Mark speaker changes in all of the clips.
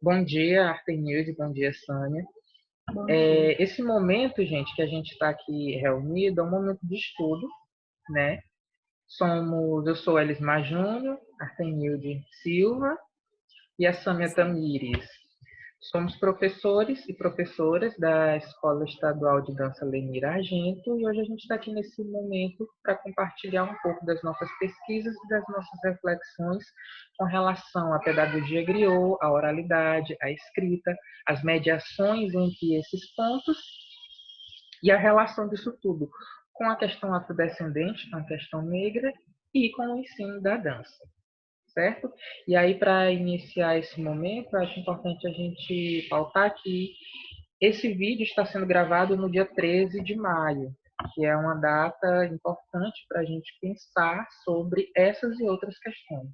Speaker 1: Bom dia, Artenilde, bom dia, Sânia.
Speaker 2: Bom dia.
Speaker 1: Esse momento, gente, que a gente está aqui reunido é um momento de estudo, né? Eu sou Elismar Júnior, Artenilde Silva e a Sâmia Tamires. Somos professores e professoras da Escola Estadual de Dança Lenir Argento e hoje a gente está aqui nesse momento para compartilhar um pouco das nossas pesquisas e das nossas reflexões com relação à pedagogia griot, à oralidade, à escrita, as mediações entre esses pontos e a relação disso tudo com a questão afrodescendente, com a questão negra e com o ensino da dança, certo? E aí, para iniciar esse momento, eu acho importante a gente pautar que esse vídeo está sendo gravado no dia 13 de maio, que é uma data importante para a gente pensar sobre essas e outras questões.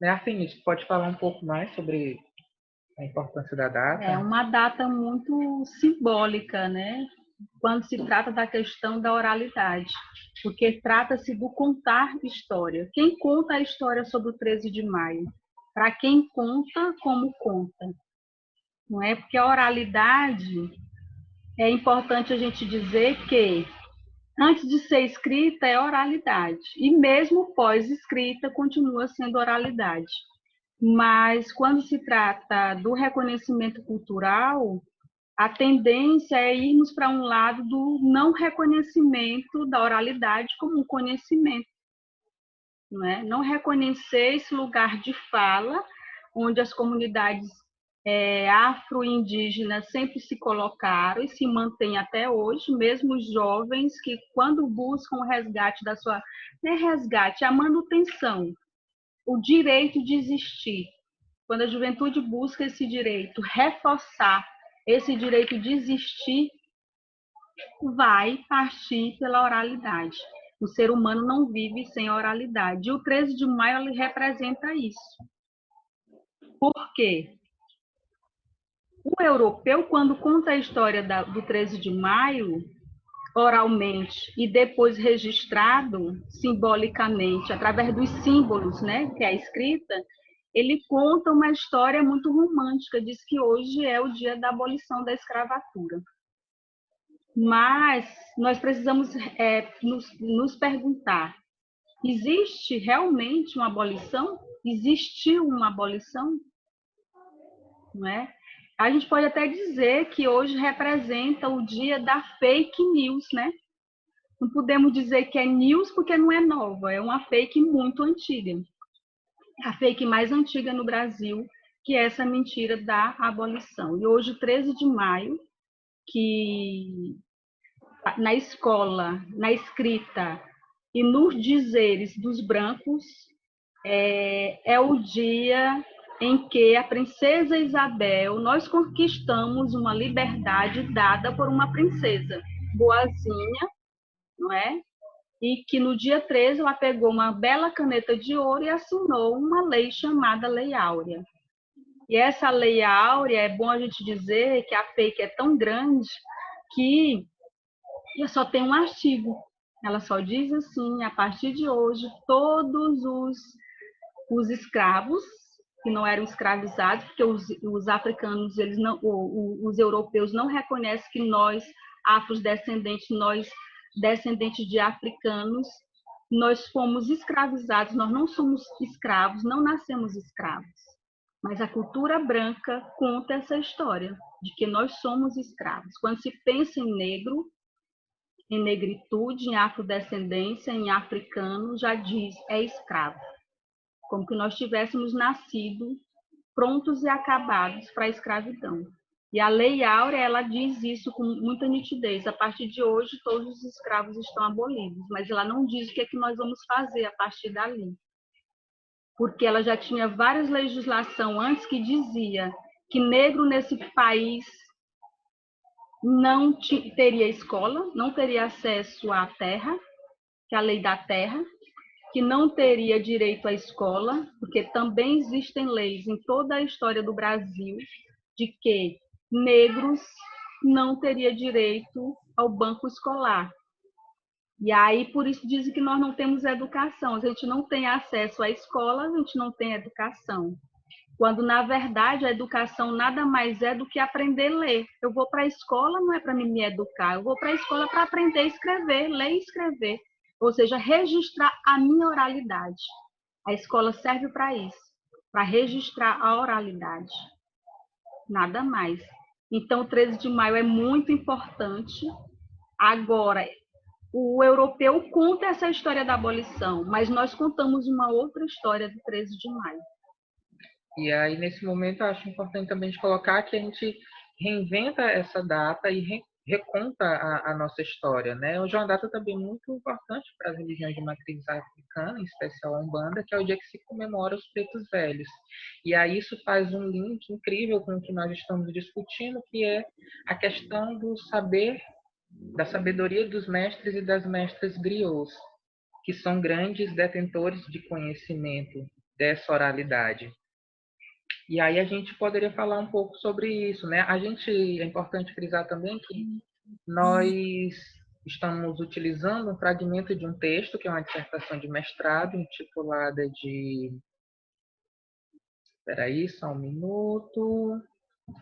Speaker 1: Né, Artemis, pode falar um pouco mais sobre a importância da
Speaker 2: É
Speaker 1: data?
Speaker 2: uma data muito simbólica, né? Quando se trata da questão da oralidade, porque trata-se do contar história. Quem conta a história sobre o 13 de maio? Para quem conta, como conta? Não é? Porque a oralidade, é importante a gente dizer que antes de ser escrita é oralidade, e mesmo pós-escrita continua sendo oralidade. Mas quando se trata do reconhecimento cultural, a tendência é irmos para um lado do não reconhecimento da oralidade como um conhecimento, não é? Não reconhecer esse lugar de fala, onde as comunidades afro-indígenas sempre se colocaram e se mantêm até hoje, mesmo os jovens que, quando buscam o resgate da sua... Não é resgate, é a manutenção, o direito de existir. Quando a juventude busca esse direito, reforçar esse direito de existir, vai partir pela oralidade. O ser humano não vive sem oralidade. E o 13 de maio ele representa isso. Por quê? O europeu, quando conta a história do 13 de maio, oralmente e depois registrado simbolicamente, através dos símbolos, né, que é a escrita, ele conta uma história muito romântica, diz que hoje é o dia da abolição da escravatura. Mas nós precisamos nos perguntar, existe realmente uma abolição? Existiu uma abolição? Não é? A gente pode até dizer que hoje representa o dia da fake news, né? Não podemos dizer que é news porque não é nova, é uma fake muito antiga. A fake mais antiga no Brasil, que é essa mentira da abolição. E hoje, 13 de maio, que na escola, na escrita e nos dizeres dos brancos, é o dia em que a princesa Isabel, nós conquistamos uma liberdade dada por uma princesa boazinha, não é? E que no dia 13 ela pegou uma bela caneta de ouro e assinou uma lei chamada Lei Áurea. E essa Lei Áurea, é bom a gente dizer que a fake é tão grande que só tem um artigo. Ela só diz assim, a partir de hoje, todos os escravos que não eram escravizados, porque os africanos, eles não, os europeus não reconhecem que nós, afrodescendentes, nós descendentes de africanos, nós fomos escravizados, nós não somos escravos, não nascemos escravos. Mas a cultura branca conta essa história de que nós somos escravos. Quando se pensa em negro, em negritude, em afrodescendência, em africano, já diz, é escravo. Como que nós tivéssemos nascido prontos e acabados para a escravidão. E a Lei Áurea, ela diz isso com muita nitidez. A partir de hoje, todos os escravos estão abolidos, mas ela não diz o que é que nós vamos fazer a partir dali. Porque ela já tinha várias legislações antes que dizia que negro nesse país não teria escola, não teria acesso à terra, que é a lei da terra, que não teria direito à escola, porque também existem leis em toda a história do Brasil de que negros não teria direito ao banco escolar. E aí, por isso, dizem que nós não temos educação. A gente não tem acesso à escola, a gente não tem educação. Quando, na verdade, a educação nada mais é do que aprender a ler. Eu vou para a escola não é para me educar, eu vou para a escola para aprender a escrever, ler e escrever. Ou seja, registrar a minha oralidade. A escola serve para isso, para registrar a oralidade. Nada mais. Então, o 13 de maio é muito importante. Agora, o europeu conta essa história da abolição, mas nós contamos uma outra história do 13 de maio.
Speaker 1: E aí, nesse momento, eu acho importante também de colocar que a gente reinventa essa data e reconta a nossa história, né? Hoje é uma data também muito importante para as religiões de matriz africana, em especial a Umbanda, que é o dia que se comemora os pretos velhos. E aí isso faz um link incrível com o que nós estamos discutindo, que é a questão do saber, da sabedoria dos mestres e das mestras griots, que são grandes detentores de conhecimento dessa oralidade. E aí a gente poderia falar um pouco sobre isso, né? É importante frisar também que nós estamos utilizando um fragmento de um texto, que é uma dissertação de mestrado, intitulada de... Espera aí, só um minuto.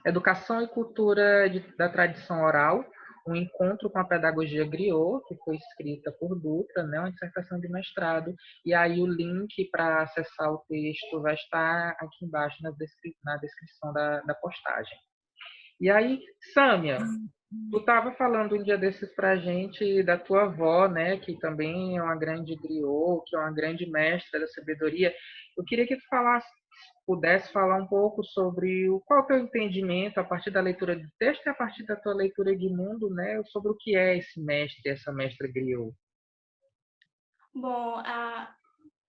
Speaker 1: Educação e Cultura da Tradição Oral, um encontro com a pedagogia griot, que foi escrita por Dutra, né, uma dissertação de mestrado, e aí o link para acessar o texto vai estar aqui embaixo na descrição da postagem. E aí, Sâmia, tu estava falando um dia desses para a gente da tua avó, né, que também é uma grande griot, que é uma grande mestra da sabedoria. Eu queria que tu pudesse falar um pouco sobre qual é o teu entendimento a partir da leitura do texto e a partir da tua leitura de mundo, né, sobre o que é esse mestre, essa mestra griot.
Speaker 3: Bom,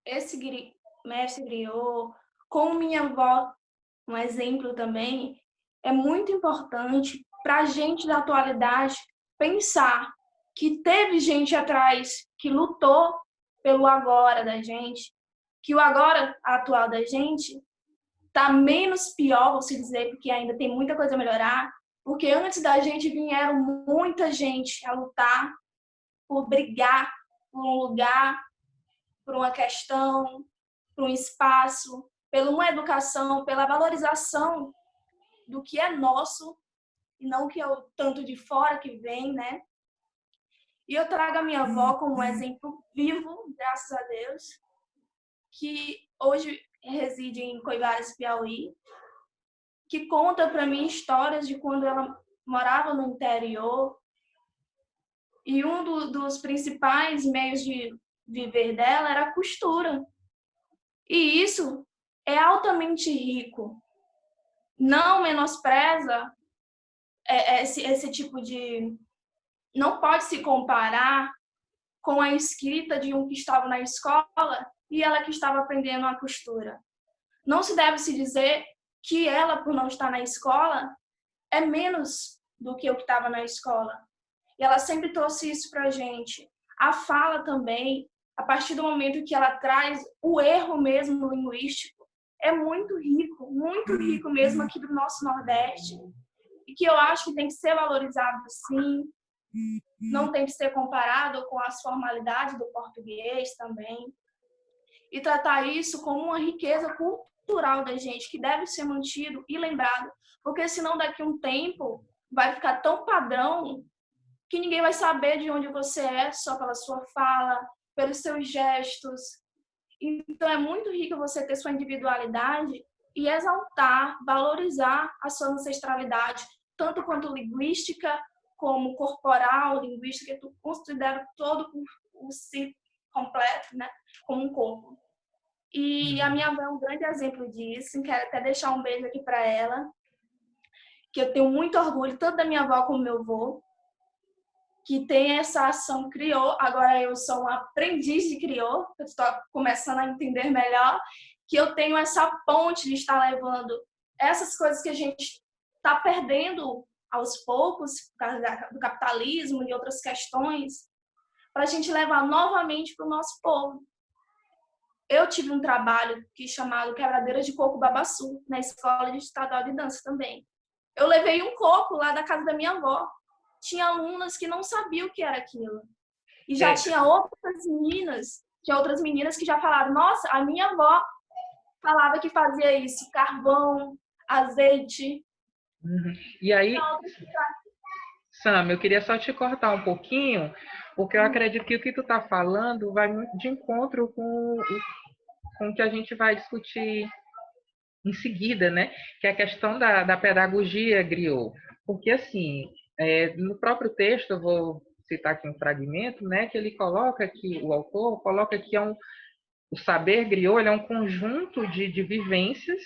Speaker 3: esse mestre griot, com minha avó, um exemplo também, é muito importante para a gente da atualidade pensar que teve gente atrás que lutou pelo agora da gente, que o agora atual da gente está menos pior, vou se dizer, porque ainda tem muita coisa a melhorar, porque antes da gente vieram muita gente a lutar por brigar por um lugar, por uma questão, por um espaço, pela uma educação, pela valorização do que é nosso e não que é o tanto de fora que vem, né? E eu trago a minha avó como um exemplo vivo, graças a Deus, que hoje reside em Coivaras, Piauí, que conta para mim histórias de quando ela morava no interior e dos principais meios de viver dela era a costura. E isso é altamente rico. Não menospreza esse tipo de... Não pode se comparar com a escrita de um que estava na escola e ela que estava aprendendo a costura. Não se deve se dizer que ela, por não estar na escola, é menos do que eu que estava na escola. E ela sempre trouxe isso para a gente. A fala também, a partir do momento que ela traz o erro mesmo linguístico, é muito rico mesmo aqui do nosso Nordeste, e que eu acho que tem que ser valorizado sim, não tem que ser comparado com as formalidades do português também, e tratar isso como uma riqueza cultural da gente, que deve ser mantido e lembrado, porque senão daqui a um tempo vai ficar tão padrão que ninguém vai saber de onde você é só pela sua fala, pelos seus gestos. Então é muito rico você ter sua individualidade e exaltar, valorizar a sua ancestralidade, tanto quanto linguística, como corporal, linguística, tu considera todo o si completo, né, como um corpo. E a minha avó é um grande exemplo disso, quero até deixar um beijo aqui para ela, que eu tenho muito orgulho, tanto da minha avó como do meu avô, que tem essa ação criou. Agora eu sou uma aprendiz de criou, eu estou começando a entender melhor, que eu tenho essa ponte de estar levando essas coisas que a gente está perdendo aos poucos, por causa do capitalismo e outras questões, para a gente levar novamente para o nosso povo. Eu tive um trabalho chamado Quebradeiras de Coco Babaçu, na Escola Estadual de Dança também. Eu levei um coco lá da casa da minha avó. Tinha alunas que não sabiam o que era aquilo. E já tinha outras meninas que já falaram, nossa, a minha avó falava que fazia isso, carvão, azeite.
Speaker 1: Uhum. E aí, Sam, eu queria só te cortar um pouquinho, porque eu acredito que o que tu está falando vai muito de encontro com o que a gente vai discutir em seguida, né? Que é a questão da pedagogia griot. Porque, assim, no próprio texto, eu vou citar aqui um fragmento, né? Que ele coloca que, o autor coloca que o saber griot ele é um conjunto de vivências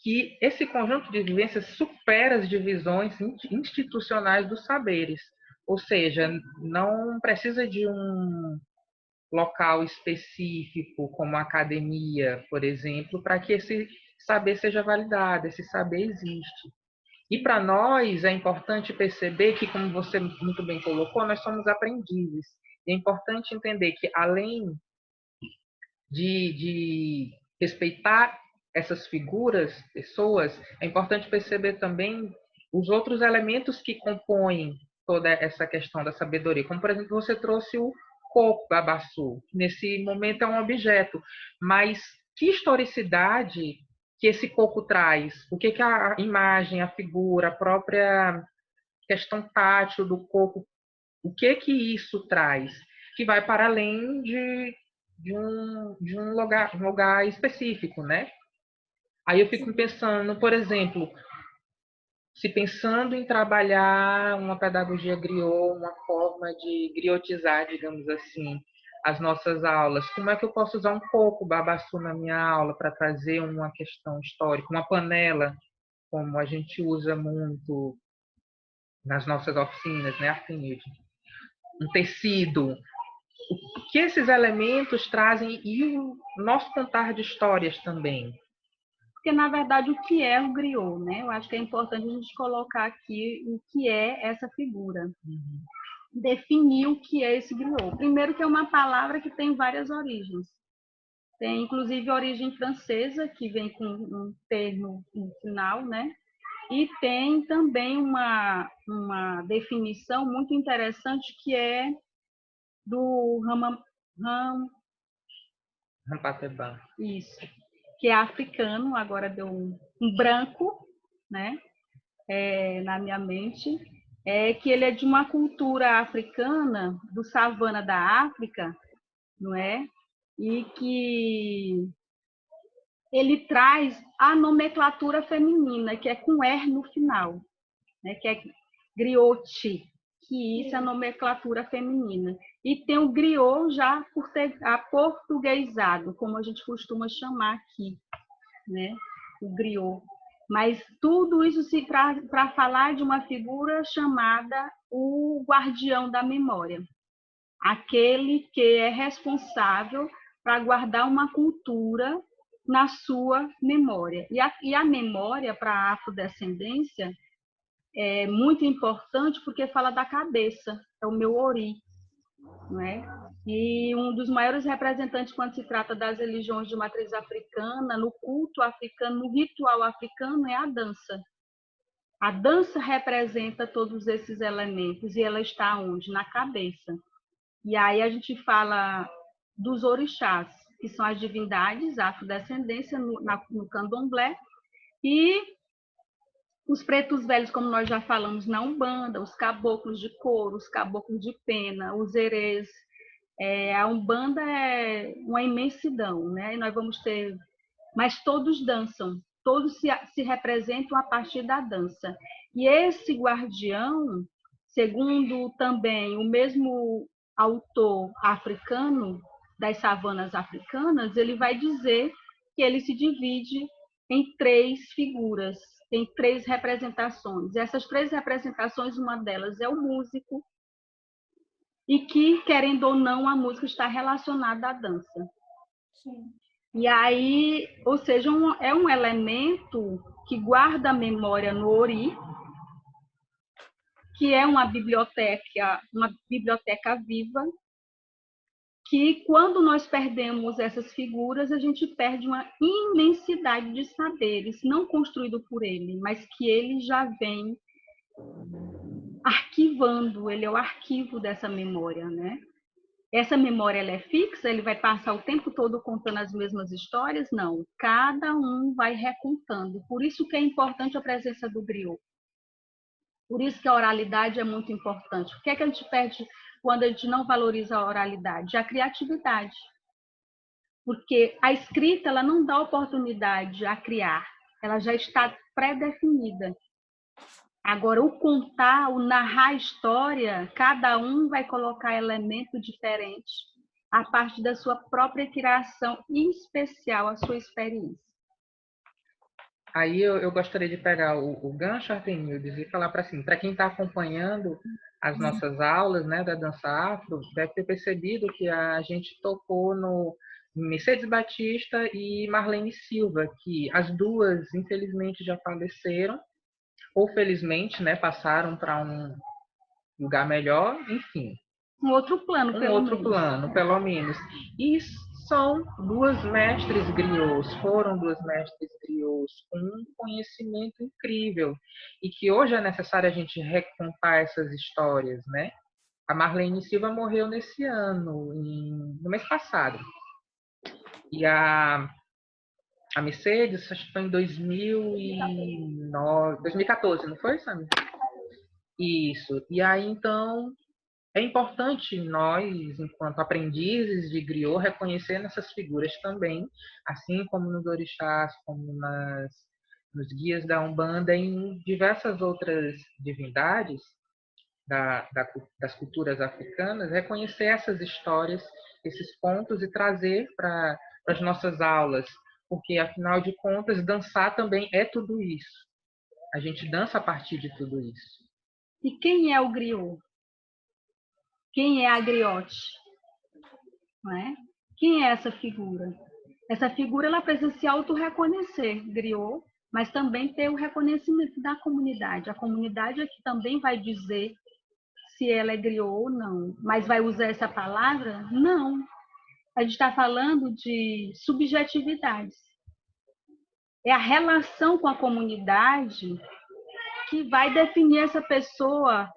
Speaker 1: que esse conjunto de vivências supera as divisões institucionais dos saberes. Ou seja, não precisa de um local específico, como a academia, por exemplo, para que esse saber seja validado, esse saber existe. E para nós é importante perceber que, como você muito bem colocou, nós somos aprendizes. E é importante entender que, além de respeitar essas figuras, pessoas, é importante perceber também os outros elementos que compõem toda essa questão da sabedoria. Como, por exemplo, você trouxe o coco babaçu, que nesse momento é um objeto, mas que historicidade que esse coco traz? O que a imagem, a figura, a própria questão tátil do coco, o que isso traz? Que vai para além de um lugar específico, né? Aí eu fico pensando, por exemplo, se pensando em trabalhar uma pedagogia griot, uma forma de griotizar, digamos assim, as nossas aulas, como é que eu posso usar um pouco o babaçu na minha aula para trazer uma questão histórica, uma panela, como a gente usa muito nas nossas oficinas, né, Artemide? Um tecido, o que esses elementos trazem e o nosso contar de histórias também.
Speaker 2: Porque, na verdade, o que é o griot, né? Eu acho que é importante a gente colocar aqui o que é essa figura. Definir o que é esse griot. Primeiro que é uma palavra que tem várias origens. Tem, inclusive, origem francesa, que vem com um termo no final, né? E tem também uma definição muito interessante que é do
Speaker 1: Rampatebá.
Speaker 2: Isso, que é africano, agora deu um branco, né? Na minha mente, que ele é de uma cultura africana, do savana da África, não é? E que ele traz a nomenclatura feminina, que é com R no final, né? Que é griote, que isso é a nomenclatura feminina. E tem o griot já por ser aportuguesado, como a gente costuma chamar aqui, né? O griot. Mas tudo isso para falar de uma figura chamada o guardião da memória, aquele que é responsável para guardar uma cultura na sua memória. E a memória para a afrodescendência é muito importante porque fala da cabeça, é o meu ori, não é? E um dos maiores representantes quando se trata das religiões de matriz africana, no culto africano, no ritual africano, é a dança. A dança representa todos esses elementos e ela está onde? Na cabeça. E aí a gente fala dos orixás, que são as divindades, a afrodescendência no candomblé, e os pretos velhos, como nós já falamos na Umbanda, os caboclos de couro, os caboclos de pena, os herês. A Umbanda é uma imensidão, né? E nós vamos ter... Mas todos dançam, todos se representam a partir da dança. E esse guardião, segundo também o mesmo autor africano, das savanas africanas, ele vai dizer que ele se divide em três figuras, em três representações. E essas três representações, uma delas é o músico, e que, querendo ou não, a música está relacionada à dança.
Speaker 3: Sim.
Speaker 2: E aí, ou seja, é um elemento que guarda a memória no Ori, que é uma biblioteca viva, que quando nós perdemos essas figuras, a gente perde uma imensidade de saberes, não construído por ele, mas que ele já vem arquivando, ele é o arquivo dessa memória, né? essa memória ela é fixa? Ele vai passar o tempo todo contando as mesmas histórias? Não. Cada um vai recontando. Por isso que é importante a presença do griot. Por isso que a oralidade é muito importante. O que é que a gente perde quando a gente não valoriza a oralidade? A criatividade. Porque a escrita ela não dá oportunidade a criar. Ela já está pré-definida. Agora, o contar, o narrar a história, cada um vai colocar elemento diferente a partir da sua própria criação, em especial a sua experiência.
Speaker 1: Aí eu gostaria de pegar o gancho, Artemildes, e falar para quem está acompanhando as nossas aulas, né, da dança afro, deve ter percebido que a gente tocou no Mercedes Batista e Marlene Silva, que as duas, infelizmente, já faleceram, ou felizmente, né, passaram para um lugar melhor, enfim.
Speaker 2: Um outro plano,
Speaker 1: Um outro plano, pelo menos. E são duas mestres griots, foram duas mestres griots com um conhecimento incrível e que hoje é necessário a gente recontar essas histórias, né? A Marlene Silva morreu nesse ano, no mês passado. E a Mercedes, acho que foi em 2009, 2014, não foi, Samir? Isso. E aí, então, é importante nós, enquanto aprendizes de griot, reconhecer nessas figuras também, assim como nos orixás, como nos guias da Umbanda e em diversas outras divindades das culturas africanas, reconhecer essas histórias, esses pontos e trazer para as nossas aulas, porque, afinal de contas, dançar também é tudo isso. A gente dança a partir de tudo isso.
Speaker 2: E quem é o griot? Quem é a griote? Não é? Quem é essa figura? Essa figura ela precisa se auto-reconhecer, griot, mas também ter o reconhecimento da comunidade. A comunidade é que também vai dizer se ela é griot ou não. Mas vai usar essa palavra? Não. A gente está falando de subjetividades. É a relação com a comunidade que vai definir essa pessoa,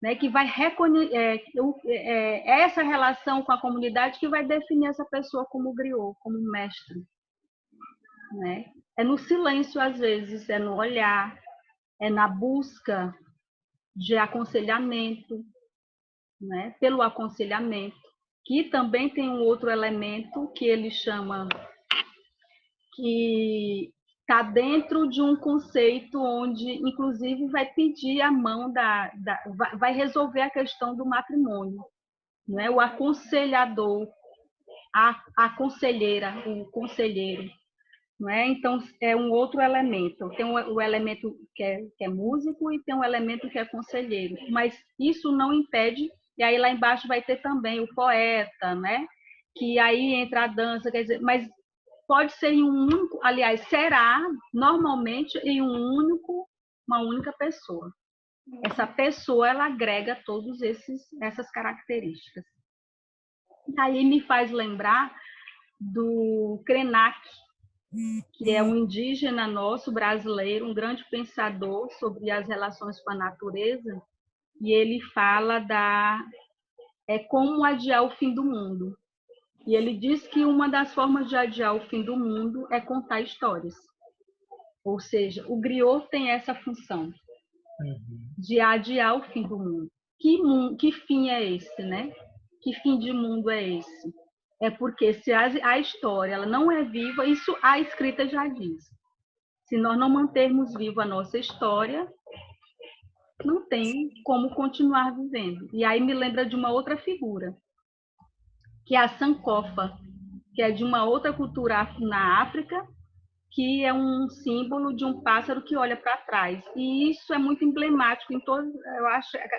Speaker 2: né, que vai reconhecer, essa relação com a comunidade que vai definir essa pessoa como griot, como mestre. Né? É no silêncio, às vezes, é no olhar, é na busca de aconselhamento, né? Pelo aconselhamento, que também tem um outro elemento que ele chama, que está dentro de um conceito onde, inclusive, vai pedir a mão vai resolver a questão do matrimônio, né? O aconselhador, a conselheira, o conselheiro, não é? Então é um outro elemento. Tem o elemento que é músico e tem um elemento que é conselheiro, mas isso não impede. E aí lá embaixo vai ter também o poeta, né? Que aí entra a dança, quer dizer, mas pode ser em um único, aliás, será normalmente em uma única pessoa. Essa pessoa ela agrega todos essas características. E aí me faz lembrar do Krenak, que é um indígena nosso brasileiro, um grande pensador sobre as relações com a natureza, e ele fala como adiar o fim do mundo. E ele diz que uma das formas de adiar o fim do mundo é contar histórias. Ou seja, o griot tem essa função de adiar o fim do mundo. Que fim é esse, né? Que fim de mundo é esse? É porque se a história ela não é viva, isso a escrita já diz. Se nós não mantermos viva a nossa história, não tem como continuar vivendo. E aí me lembra de uma outra figura, que é a sankofa, que é de uma outra cultura na África, que é um símbolo de um pássaro que olha para trás. E isso é muito emblemático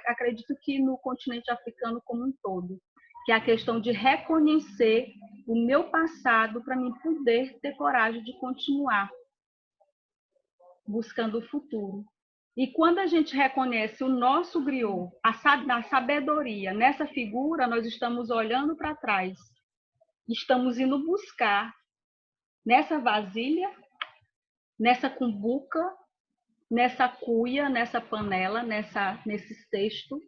Speaker 2: acredito que no continente africano como um todo, que é a questão de reconhecer o meu passado para mim poder ter coragem de continuar buscando o futuro. E quando a gente reconhece o nosso griot, a sabedoria, nessa figura, nós estamos olhando para trás, estamos indo buscar nessa vasilha, nessa cumbuca, nessa cuia, nessa panela, nesse cesto,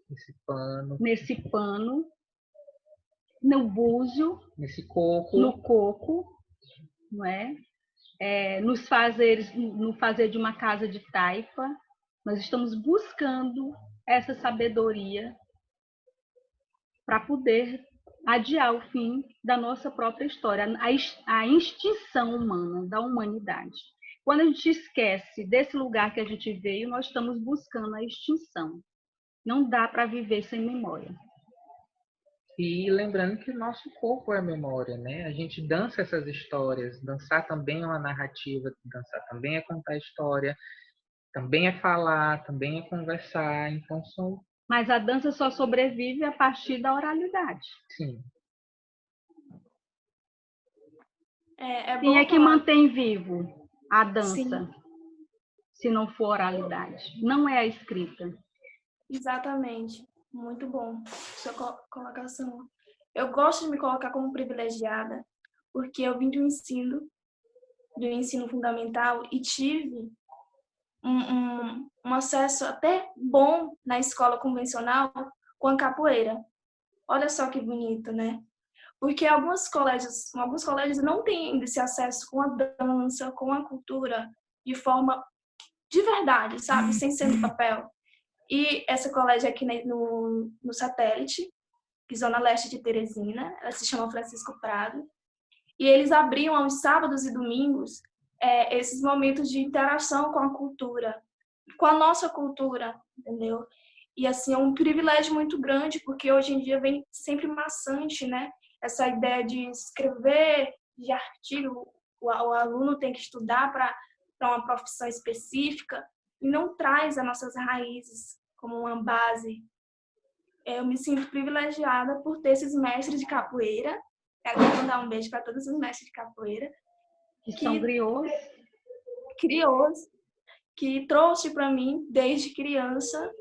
Speaker 2: nesse pano, no búzio,
Speaker 1: nesse coco.
Speaker 2: no coco, não é? Nos fazeres, no fazer de uma casa de taipa, nós estamos buscando essa sabedoria para poder adiar o fim da nossa própria história, a extinção humana, da humanidade. Quando a gente esquece desse lugar que a gente veio, nós estamos buscando a extinção. Não dá para viver sem memória.
Speaker 1: E lembrando que o nosso corpo é a memória, né? A gente dança essas histórias. Dançar também é uma narrativa, dançar também é contar história, também é falar, também é conversar. Então são,
Speaker 2: Mas a dança só sobrevive a partir da oralidade.
Speaker 1: sim,
Speaker 2: Quem é que
Speaker 3: falar.
Speaker 2: mantém vivo a dança,
Speaker 3: Sim,
Speaker 2: se não for oralidade? Não é a escrita.
Speaker 3: exatamente. Muito bom sua colocação. Eu gosto de me colocar como privilegiada, porque eu vim do ensino fundamental e tive um acesso até bom na escola convencional com a capoeira. Olha só que bonito, né? Porque alguns colégios não têm ainda esse acesso com a dança, com a cultura, de forma de verdade, sabe? Sem ser no papel. E essa colégio aqui no Satélite, que é Zona Leste de Teresina, ela se chama Francisco Prado, e eles abriam aos sábados e domingos esses momentos de interação com a cultura, com a nossa cultura, entendeu? E assim, é um privilégio muito grande, porque hoje em dia vem sempre maçante, né? Essa ideia de escrever, de artigo, o aluno tem que estudar para uma profissão específica, e não traz as nossas raízes como uma base. Eu me sinto privilegiada por ter esses mestres de capoeira. Quero mandar um beijo para todos os mestres de capoeira.
Speaker 2: Que são griots.
Speaker 3: Que trouxe para mim, desde criança,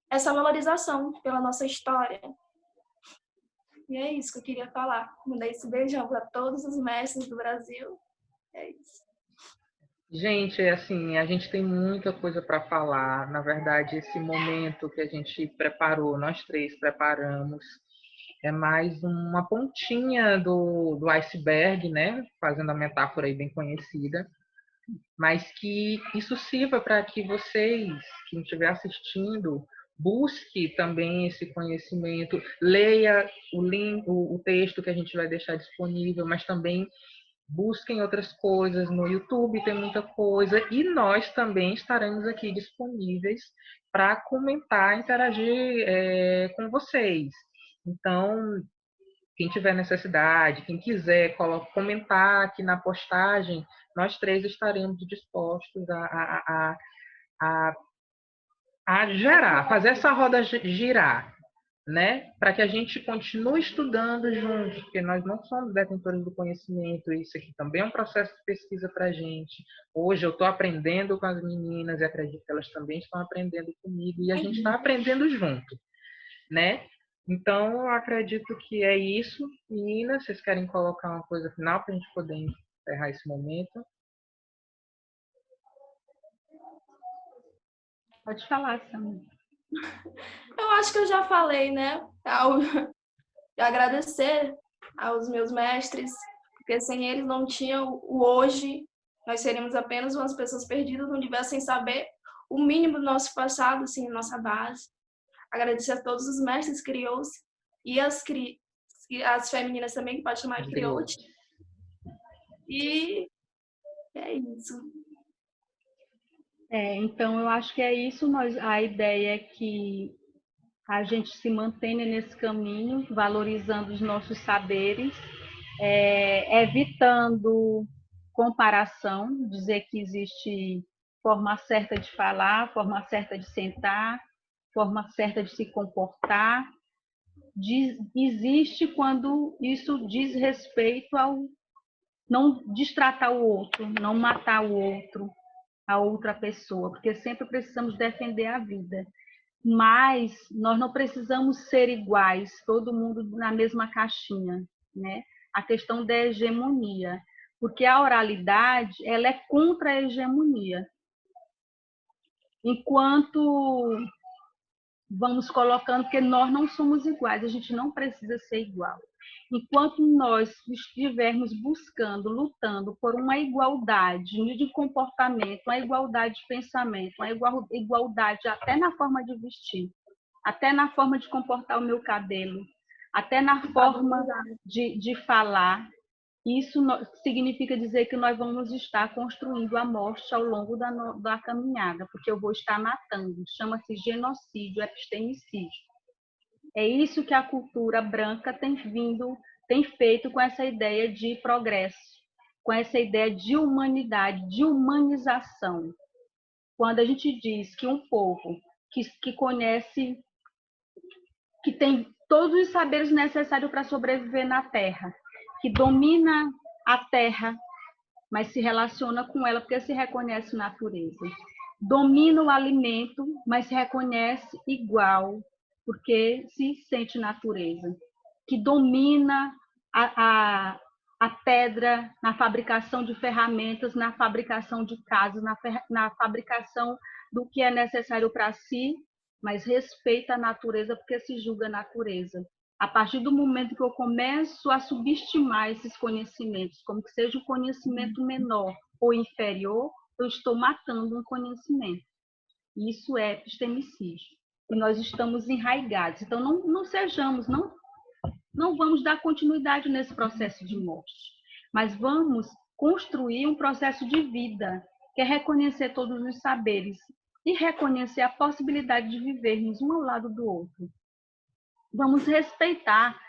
Speaker 3: essa valorização pela nossa história. E é isso que eu queria falar. Mandar esse beijão para todos os mestres do Brasil. É isso.
Speaker 1: gente, assim, a gente tem muita coisa para falar. Na verdade, esse momento que a gente preparou, nós três preparamos, é mais uma pontinha do iceberg, né? Fazendo a metáfora aí bem conhecida. Mas que isso sirva para que vocês, quem estiver assistindo, busque também esse conhecimento, leia o link, o texto que a gente vai deixar disponível, mas também busquem outras coisas no YouTube, tem muita coisa, e nós também estaremos aqui disponíveis para comentar, interagir com vocês. Então, quem tiver necessidade, quem quiser comentar aqui na postagem, nós três estaremos dispostos a gerar, fazer essa roda girar, né? Para que a gente continue estudando juntos, porque nós não somos detentores do conhecimento, isso aqui também é um processo de pesquisa para a gente. Hoje eu estou aprendendo com as meninas e acredito que elas também estão aprendendo comigo, e a gente está aprendendo junto, né? Então, eu acredito que é isso. Meninas, vocês querem colocar uma coisa final para a gente poder encerrar esse momento?
Speaker 2: Pode falar, Sam.
Speaker 3: Eu acho que eu já falei, né? De agradecer aos meus mestres, porque sem eles não tinha o hoje. Nós seríamos apenas umas pessoas perdidas no universo sem saber o mínimo do nosso passado, assim, nossa base. Agradecer a todos os mestres crioulos e as femininas também, que pode chamar de crioute. E é isso.
Speaker 2: Então, eu acho que é isso. A ideia é que a gente se mantenha nesse caminho, valorizando os nossos saberes, evitando comparação, dizer que existe forma certa de falar, forma certa de sentar, forma certa de se comportar. Existe quando isso diz respeito ao não destratar o outro, não matar o outro, a outra pessoa, porque sempre precisamos defender a vida. Mas nós não precisamos ser iguais, todo mundo na mesma caixinha, né? A questão da hegemonia, porque a oralidade, ela é contra a hegemonia. Enquanto vamos colocando, porque nós não somos iguais, a gente não precisa ser igual. Enquanto nós estivermos buscando, lutando por uma igualdade de comportamento, uma igualdade de pensamento, uma igualdade até na forma de vestir, até na forma de comportar o meu cabelo, até na forma de falar, isso significa dizer que nós vamos estar construindo a morte ao longo da caminhada, porque eu vou estar matando. Chama-se genocídio, epistemicídio. É isso que a cultura branca tem feito com essa ideia de progresso, com essa ideia de humanidade, de humanização. Quando a gente diz que um povo que conhece, que tem todos os saberes necessários para sobreviver na Terra, que domina a Terra, mas se relaciona com ela porque se reconhece natureza. Domina o alimento, mas se reconhece igual, porque se sente natureza. Que domina a pedra na fabricação de ferramentas, na fabricação de casas, na fabricação do que é necessário para si, mas respeita a natureza porque se julga natureza. A partir do momento que eu começo a subestimar esses conhecimentos, como que seja um conhecimento menor ou inferior, eu estou matando um conhecimento. Isso é epistemicídio. E nós estamos enraigados. Então, não vamos dar continuidade nesse processo de morte, mas vamos construir um processo de vida, que é reconhecer todos os saberes e reconhecer a possibilidade de vivermos um ao lado do outro. Vamos respeitar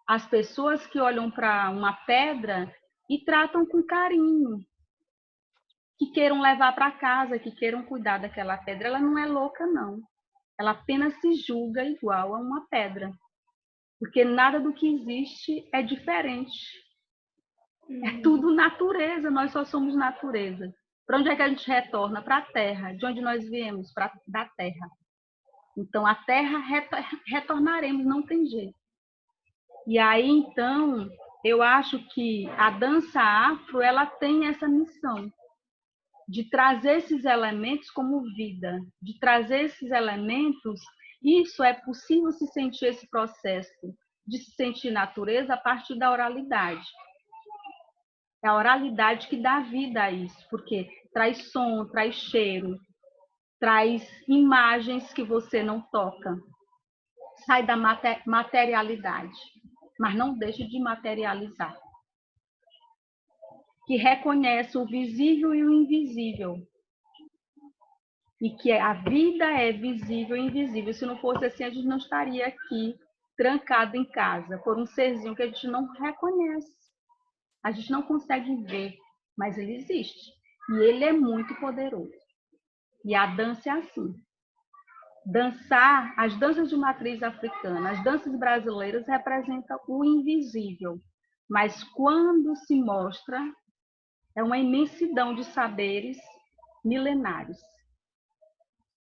Speaker 2: as pessoas que olham para uma pedra e tratam com carinho, que queiram levar para casa, que queiram cuidar daquela pedra. Ela não é louca, não. Ela apenas se julga igual a uma pedra, porque nada do que existe é diferente. É tudo natureza, nós só somos natureza. Para onde é que a gente retorna? Para a Terra. De onde nós viemos? Da Terra. Então, a Terra retornaremos, não tem jeito. E aí, então, eu acho que a dança afro, ela tem essa missão de trazer esses elementos como vida, de trazer esses elementos. Isso é possível se sentir esse processo de se sentir natureza a partir da oralidade. É a oralidade que dá vida a isso, porque traz som, traz cheiro, traz imagens que você não toca. Sai da materialidade, mas não deixa de materializar. Que reconhece o visível e o invisível. E que a vida é visível e invisível. Se não fosse assim, a gente não estaria aqui trancado em casa por um serzinho que a gente não reconhece. A gente não consegue ver, mas ele existe. E ele é muito poderoso. E a dança é assim. Dançar, as danças de matriz africana, as danças brasileiras representam o invisível. Mas quando se mostra, é uma imensidão de saberes milenares.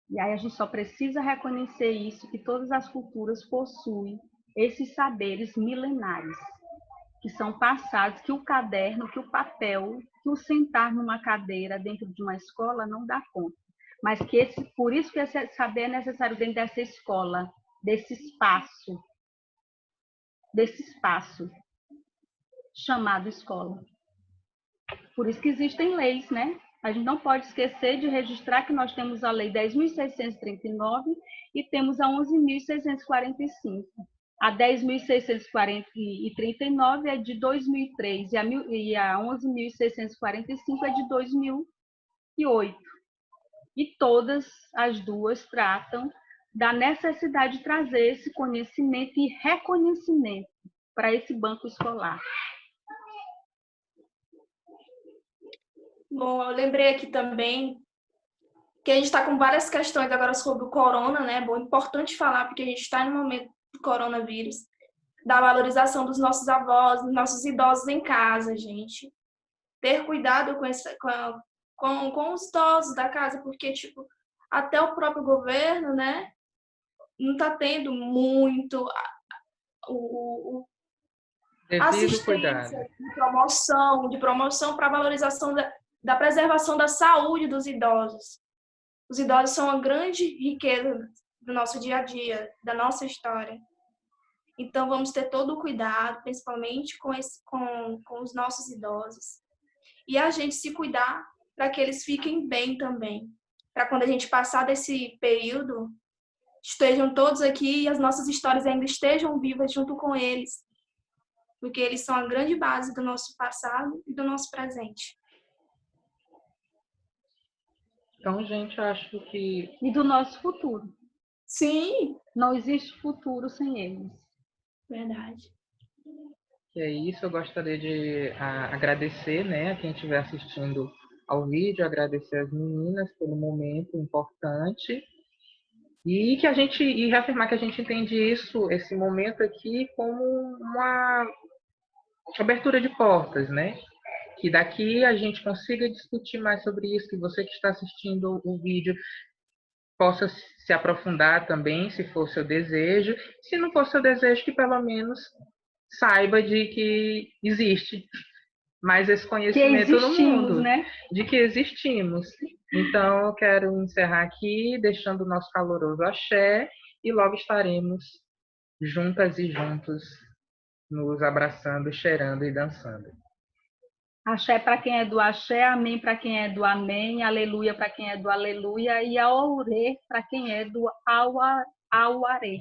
Speaker 2: E aí a gente só precisa reconhecer isso, que todas as culturas possuem esses saberes milenares, que são passados, que o caderno, que o papel, que o sentar numa cadeira dentro de uma escola não dá conta. Mas que por isso que esse saber é necessário dentro dessa escola, desse espaço chamado escola. Por isso que existem leis, né? A gente não pode esquecer de registrar que nós temos a Lei 10.639 e temos a 11.645. A 10.639 é de 2003 e a 11.645 é de 2008. E todas as duas tratam da necessidade de trazer esse conhecimento e reconhecimento para esse banco escolar.
Speaker 3: Bom, eu lembrei aqui também que a gente está com várias questões agora sobre o corona, né? Bom, importante falar, porque a gente está no momento do coronavírus, da valorização dos nossos avós, dos nossos idosos em casa, gente. Ter cuidado com os idosos da casa, porque, tipo, até o próprio governo, né? Não está tendo muito assistência de promoção para a valorização da preservação da saúde dos idosos. Os idosos são uma grande riqueza do nosso dia a dia, da nossa história. Então, vamos ter todo o cuidado, principalmente com os nossos idosos. E a gente se cuidar para que eles fiquem bem também. Para quando a gente passar desse período, estejam todos aqui e as nossas histórias ainda estejam vivas junto com eles. Porque eles são a grande base do nosso passado e do nosso presente.
Speaker 1: Então, gente, acho que
Speaker 2: E do nosso futuro.
Speaker 3: Sim,
Speaker 2: Não existe futuro sem eles.
Speaker 3: verdade.
Speaker 1: é isso. Eu gostaria de agradecer, né, a quem estiver assistindo ao vídeo, agradecer as meninas pelo momento importante e reafirmar que a gente entende esse momento aqui, como uma abertura de portas, né? Que daqui a gente consiga discutir mais sobre isso, que você que está assistindo o vídeo possa se aprofundar também, se for seu desejo. Se não for seu desejo, que pelo menos saiba de que existe mais esse
Speaker 2: Que
Speaker 1: conhecimento no
Speaker 2: existimos,
Speaker 1: mundo,
Speaker 2: né?
Speaker 1: de que existimos. Então, eu quero encerrar aqui, deixando o nosso caloroso axé, e logo estaremos juntas e juntos, nos abraçando, cheirando e dançando.
Speaker 2: Axé para quem é do axé, amém para quem é do amém, aleluia para quem é do aleluia e aurê para quem é do auaré.